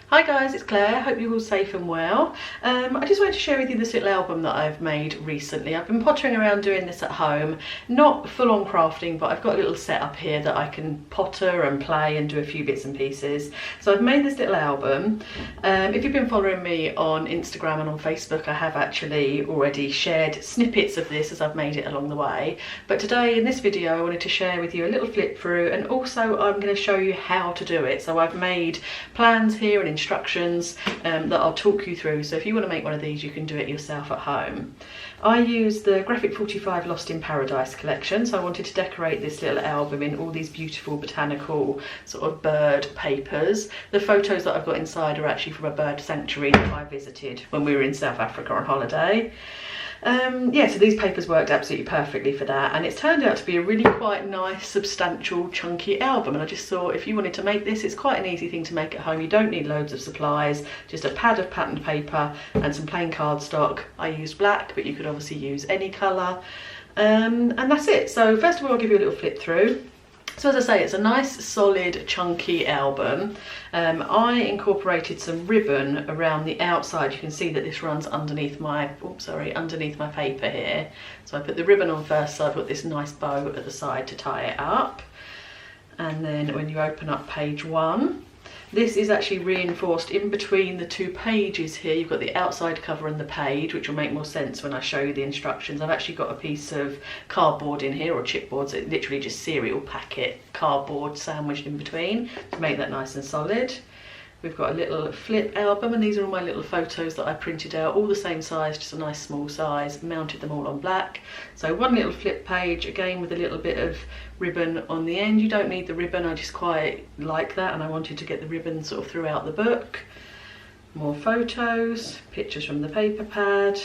Hi guys, it's Claire. Hope you're all safe and well. I just wanted to share with you this little album that I've made recently. I've been pottering around doing this at home, not full-on crafting, but I've got a little setup here that I can potter and play and do a few bits and pieces. So I've made this little album. If you've been following me on Instagram and on Facebook, I have actually already shared snippets of this as I've made it along the way. But today in this video I wanted to share with you a little flip through, and also I'm going to show you how to do it. So I've made plans here and instructions that I'll talk you through, so if you want to make one of these you can do it yourself at home. I used the Graphic 45 Lost in Paradise collection, so I wanted to decorate this little album in all these beautiful botanical sort of bird papers. The photos that I've got inside are actually from a bird sanctuary that I visited when we were in South Africa on holiday. Yeah, so these papers worked absolutely perfectly for that, and it's turned out to be a really quite nice, substantial, chunky album. And I just thought if you wanted to make this, it's quite an easy thing to make at home. You don't need loads of supplies, just a pad of patterned paper and some plain cardstock. I used black, but you could obviously use any colour, and that's it. So first of all, I'll give you a little flip through. So as I say, it's a nice, solid, chunky album. I incorporated some ribbon around the outside. You can see that this runs underneath my, underneath my paper here. So I put the ribbon on first, so I've got this nice bow at the side to tie it up. And then when you open up page 1, this is actually reinforced in between the two pages here. You've got the outside cover and the page, which will make more sense when I show you the instructions. I've actually got a piece of cardboard in here, or chipboard, so it's literally just cereal packet cardboard sandwiched in between to make that nice and solid. We've got a little flip album, and these are all my little photos that I printed out, all the same size, just a nice small size, mounted them all on black. So one little flip page, again with a little bit of ribbon on the end. You don't need the ribbon, I just quite like that, and I wanted to get the ribbon sort of throughout the book. More photos, pictures from the paper pad.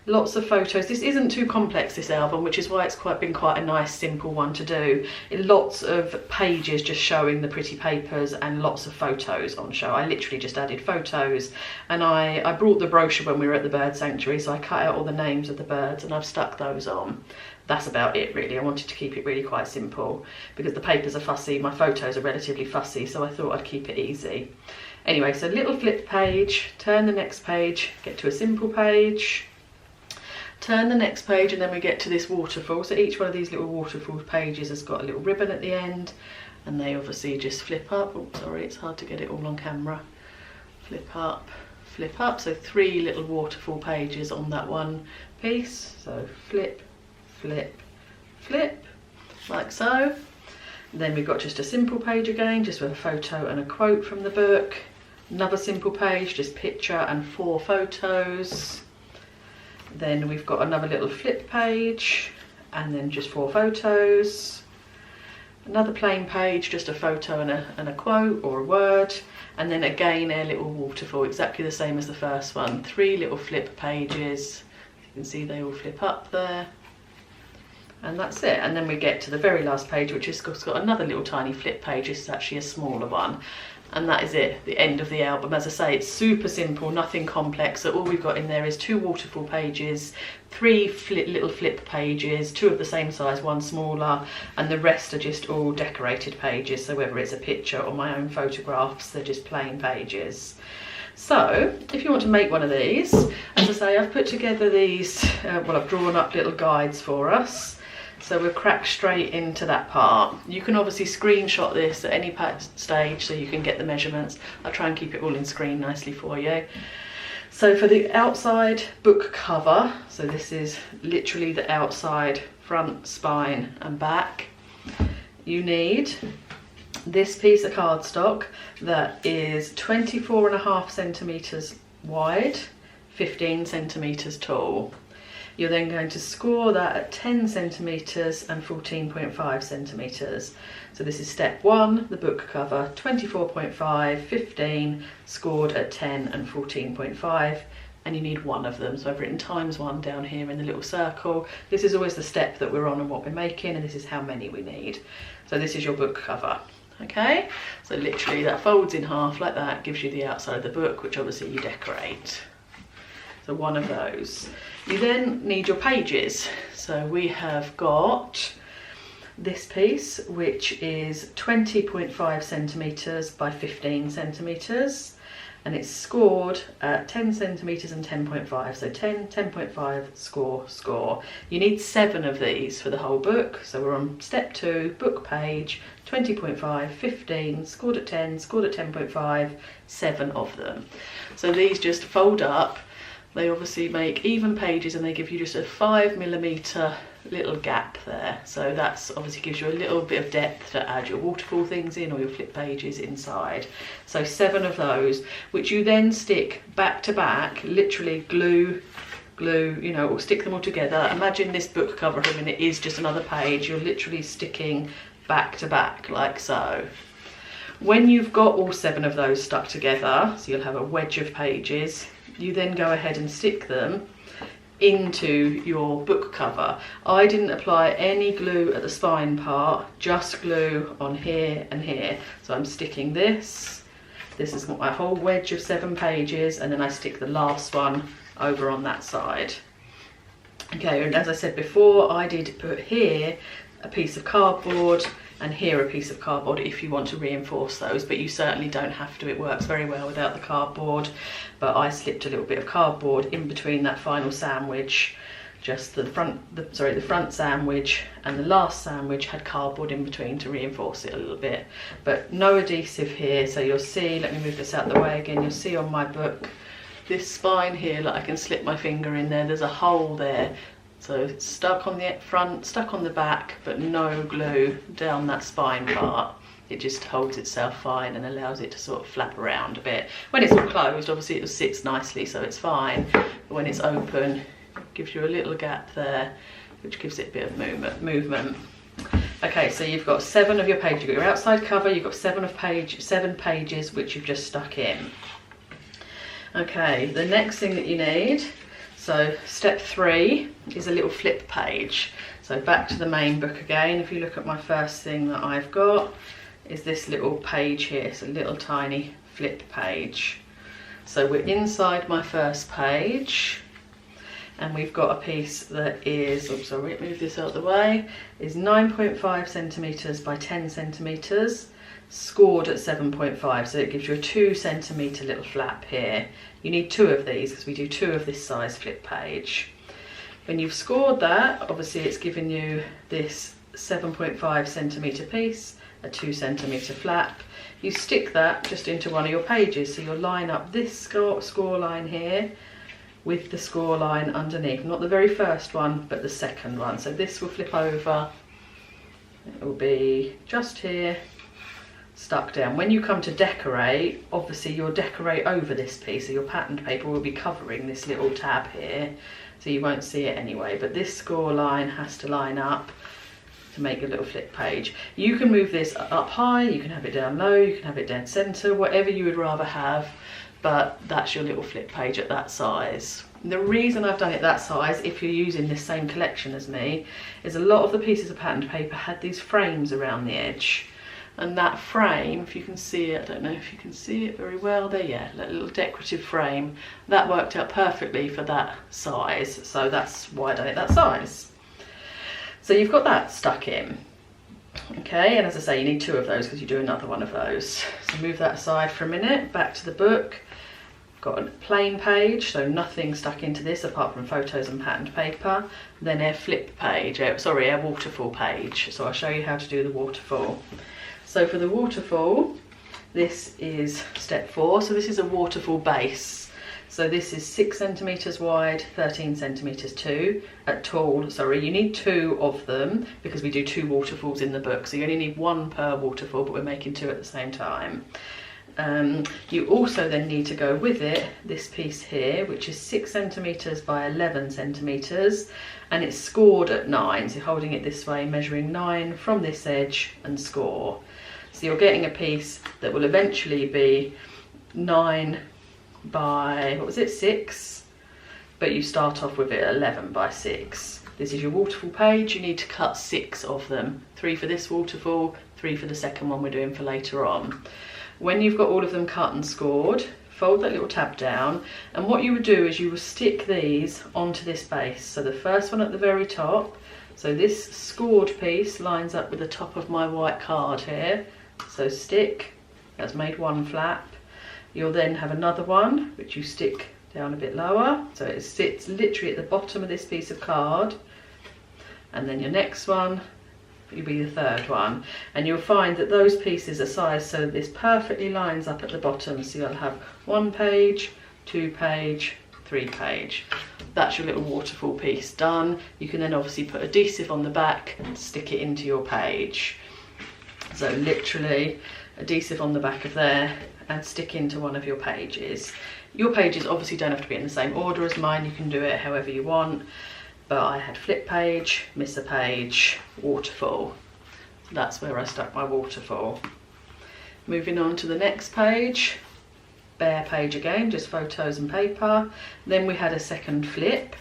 Lots of photos. This isn't too complex, this album, which is why it's been quite a nice simple one to do. Lots of pages just showing the pretty papers and lots of photos on show. I literally just added photos, and I brought the brochure when we were at the bird sanctuary, so I cut out all the names of the birds and I've stuck those on. That's about it really. I wanted to keep it really quite simple because the papers are fussy, my photos are relatively fussy, so I thought I'd keep it easy. Anyway, so little flip page, turn the next page, get to a simple page, turn the next page, and then we get to this waterfall. So each one of these little waterfall pages has got a little ribbon at the end, and they obviously just flip up. Oh, sorry, it's hard to get it all on camera. Flip up, flip up. So 3 little waterfall pages on that one piece. So flip, flip, flip, like so. And then we've got just a simple page again, just with a photo and a quote from the book. Another simple page, just picture and 4 photos. Then we've got another little flip page, and then just 4 photos. Another plain page, just a photo and a quote or a word. And then again a little waterfall, exactly the same as the first one. 3 little flip pages. You can see they all flip up there. And that's it. And then we get to the very last page, which has got another little tiny flip page. This is actually a smaller one. And that is it, the end of the album. As I say, it's super simple, nothing complex. So all we've got in there is 2 waterfall pages, 3 little flip pages, 2 of the same size, 1 smaller, and the rest are just all decorated pages. So whether it's a picture or my own photographs, they're just plain pages. So if you want to make one of these, as I say, I've put together these, I've drawn up little guides for us. So we'll crack straight into that part. You can obviously screenshot this at any stage so you can get the measurements. I'll try and keep it all in screen nicely for you. So for the outside book cover, so this is literally the outside, front, spine and back, you need this piece of cardstock that is 24.5 centimetres wide, 15 centimetres tall. You're then going to score that at 10 centimetres and 14.5 centimetres. So this is step 1, the book cover, 24.5, 15, scored at 10 and 14.5, and you need 1 of them. So I've written ×1 down here in the little circle. This is always the step that we're on and what we're making, and this is how many we need. So this is your book cover. Okay, so literally that folds in half like that, gives you the outside of the book, which obviously you decorate. So 1 of those. You then need your pages. So we have got this piece, which is 20.5 centimetres by 15 centimetres, and it's scored at 10 centimetres and 10.5, so 10, 10.5, score, score. You need 7 of these for the whole book, so we're on step 2, book page, 20.5, 15, scored at 10, scored at 10.5, 7 of them. So these just fold up. They obviously make even pages, and they give you just a 5mm little gap there. So that's obviously gives you a little bit of depth to add your waterfall things in, or your flip pages inside. So 7 of those, which you then stick back to back, literally glue, you know, or stick them all together. Imagine this book cover, I mean, it is just another page. You're literally sticking back to back like so. When you've got all 7 of those stuck together, so you'll have a wedge of pages, you then go ahead and stick them into your book cover. I didn't apply any glue at the spine part, just glue on here and here. So I'm sticking this is my whole wedge of 7 pages, and then I stick the last one over on that side. Okay, and as I said before, I did put here a piece of cardboard and here a piece of cardboard if you want to reinforce those, but you certainly don't have to. It works very well without the cardboard, but I slipped a little bit of cardboard in between that final sandwich. Just the front sandwich and the last sandwich had cardboard in between to reinforce it a little bit, but no adhesive here. So you'll see, let me move this out of the way again, you'll see on my book this spine here, like I can slip my finger in there, there's a hole there. So it's stuck on the front, stuck on the back, but no glue down that spine part. It just holds itself fine and allows it to sort of flap around a bit. When it's all closed, obviously it sits nicely, so it's fine. But when it's open, it gives you a little gap there, which gives it a bit of movement. Okay, so you've got 7 of your pages. You've got your outside cover, you've got 7 pages, which you've just stuck in. Okay, the next thing that you need, so step 3 is a little flip page. So back to the main book again. If you look at my first thing that I've got, is this little page here. It's a little tiny flip page. So we're inside my first page, and we've got a piece that is, oops, sorry, move this out of the way, is 9.5 centimetres by 10 centimetres, scored at 7.5, so it gives you a 2 centimetre little flap here. You need 2 of these because we do 2 of this size flip page. When you've scored that, obviously it's given you this 7.5 centimetre piece, a 2 centimetre flap. You stick that just into one of your pages, so you'll line up this score line here with the score line underneath, not the very first one but the second one. So this will flip over, it will be just here, stuck down. When you come to decorate, obviously you'll decorate over this piece, so your patterned paper will be covering this little tab here, so you won't see it anyway, but this score line has to line up to make a little flip page. You can move this up high, you can have it down low, you can have it dead center, whatever you would rather have, but that's your little flip page at that size. And the reason I've done it that size, if you're using this same collection as me, is a lot of the pieces of patterned paper had these frames around the edge. And that frame, if you can see it, I don't know if you can see it very well there, yeah, that little decorative frame, that worked out perfectly for that size. So that's why I done it that size. So you've got that stuck in. Okay, and as I say, you need 2 of those because you do another one of those. So move that aside for a minute, back to the book. Got a plain page, so nothing stuck into this apart from photos and patterned paper. Then a flip page, a waterfall page. So I'll show you how to do the waterfall. So for the waterfall, this is step 4. So this is a waterfall base. So this is 6 centimetres wide, 13 centimetres tall. Sorry, you need 2 of them because we do 2 waterfalls in the book. So you only need 1 per waterfall, but we're making 2 at the same time. You also then need to go with it this piece here, which is 6 centimetres by 11 centimetres, and it's scored at 9. So holding it this way, measuring 9 from this edge and score. So you're getting a piece that will eventually be 9 by, 6, but you start off with it 11 by 6. This is your waterfall page. You need to cut 6 of them, 3 for this waterfall, 3 for the second one we're doing for later on. When you've got all of them cut and scored, fold that little tab down, and what you would do is you will stick these onto this base. So the first one at the very top, So this scored piece lines up with the top of my white card here. So stick, that's made one flap. You'll then have another one, which you stick down a bit lower. So it sits literally at the bottom of this piece of card. And then your next one will be the third one. And you'll find that those pieces are sized so that this perfectly lines up at the bottom. So you'll have 1 page, 2 page, 3 page. That's your little waterfall piece done. You can then obviously put adhesive on the back and stick it into your page. So literally adhesive on the back of there and stick into one of your pages. Your pages obviously don't have to be in the same order as mine. You can do it however you want. But I had flip page, miss a page, waterfall. So that's where I stuck my waterfall. Moving on to the next page. Bare page again, just photos and paper. Then we had a second flip,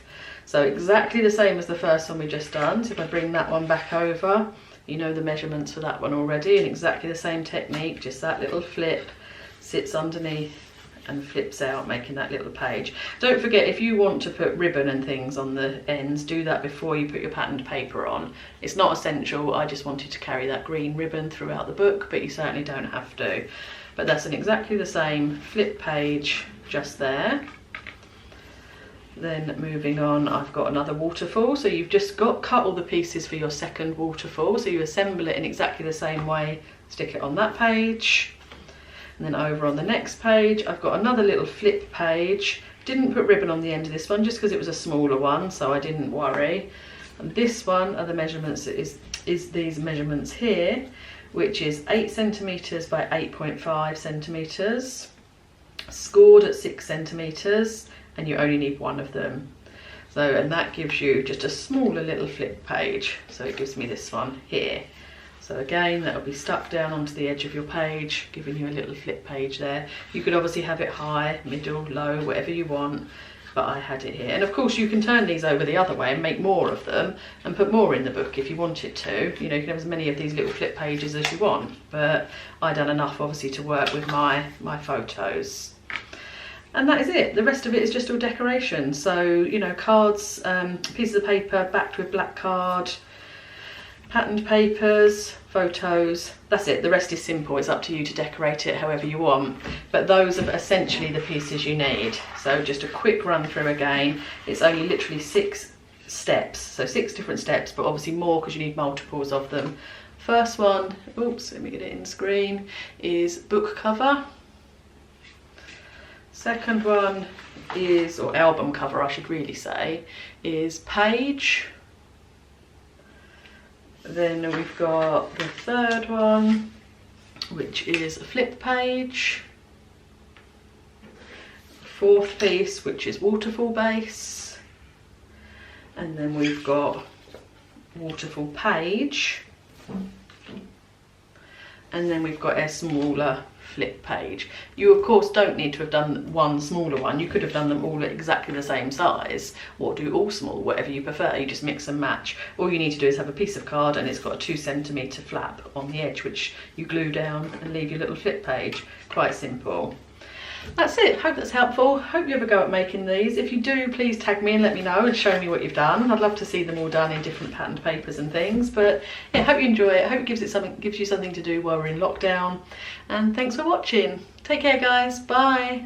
so exactly the same as the first one we just done. So if I bring that one back over, you know the measurements for that one already, and exactly the same technique, just that little flip sits underneath and flips out, making that little page. Don't forget, if you want to put ribbon and things on the ends, do that before you put your patterned paper on. It's not essential, I just wanted to carry that green ribbon throughout the book, but you certainly don't have to. But that's an exactly the same flip page just there. Then moving on, I've got another waterfall. So you've just cut all the pieces for your second waterfall. So you assemble it in exactly the same way, stick it on that page. And then over on the next page, I've got another little flip page. Didn't put ribbon on the end of this one just because it was a smaller one, so I didn't worry. And this one are the measurements, is these measurements here, which is 8 centimetres by 8.5 centimetres, scored at 6 centimetres, and you only need one of them. So, and that gives you just a smaller little flip page. So it gives me this one here. So again, that'll be stuck down onto the edge of your page, giving you a little flip page there. You could obviously have it high, middle, low, whatever you want, but I had it here. And of course you can turn these over the other way and make more of them and put more in the book if you wanted to. You know, you can have as many of these little flip pages as you want, but I done enough obviously to work with my photos. And that is it. The rest of it is just all decoration. So, you know, cards, pieces of paper backed with black card, patterned papers, photos, that's it. The rest is simple. It's up to you to decorate it however you want. But those are essentially the pieces you need. So just a quick run through again. It's only literally 6 steps. So 6 different steps, but obviously more because you need multiples of them. First one, oops, let me get it in screen, is book cover. Second one is, or album cover I should really say, is page. Then we've got the third one, which is a flip page. Fourth piece, which is waterfall base. And then we've got waterfall page. And then we've got a smaller flip page. You of course don't need to have done one smaller one. You could have done them all at exactly the same size, or do all small, whatever you prefer. You just mix and match. All you need to do is have a piece of card and it's got a 2 centimetre flap on the edge, which you glue down and leave your little flip page. Quite simple. That's it. Hope that's helpful. Hope you have a go at making these. If you do, please tag me and let me know and show me what you've done. I'd love to see them all done in different patterned papers and things. But yeah, hope you enjoy it. Hope it gives you something to do while we're in lockdown. And thanks for watching. Take care, guys. Bye.